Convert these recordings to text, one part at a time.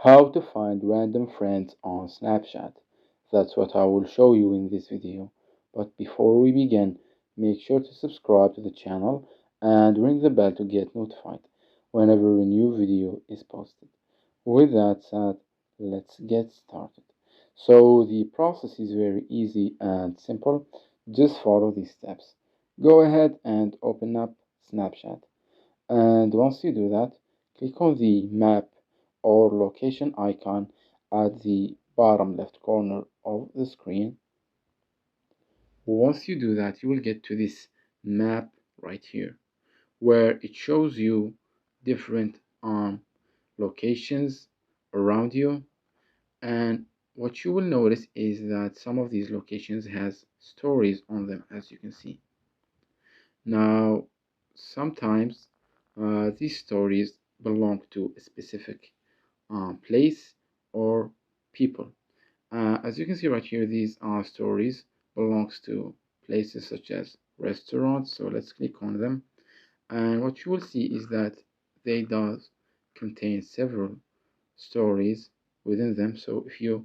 How to find random friends on Snapchat. That's what I will show you in this video. But before we begin, make sure to subscribe to the channel and ring the bell to get notified whenever a new video is posted. With that said, let's get started. So the process is very easy and simple. Just follow these steps. Go ahead and open up Snapchat. And once you do that, click on the map or location icon at the bottom left corner of the screen. Once you do that, you will get to this map right here, where it shows you different locations around you. And what you will notice is that some of these locations has stories on them, as you can see. Now, sometimes these stories belong to a specific place or people. As you can see right here, these stories belongs to places such as restaurants. So let's click on them, and what you will see is that they does contain several stories within them. So if you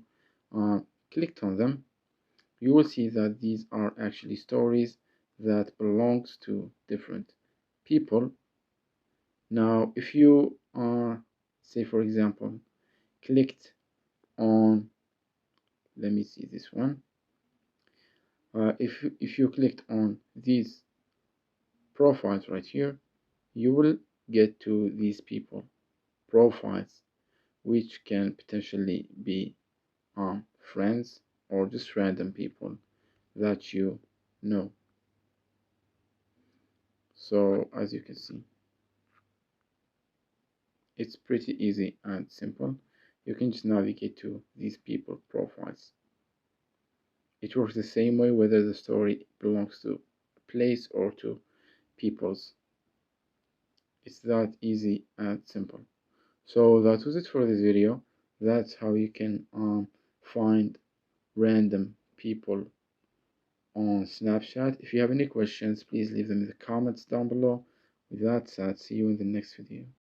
uh, clicked on them, you will see that these are actually stories that belongs to different people. Now, if you say, for example, clicked on, let me see this one. If you clicked on these profiles right here, you will get to these people profiles, which can potentially be friends or just random people that you know. So as you can see, it's pretty easy and simple. You can just navigate to these people profiles. It works the same way whether the story belongs to a place or to people's. It's that easy and simple. So that was it for this video. That's how you can find random people on Snapchat. If you have any questions, please leave them in the comments down below. With that said, see you in the next video.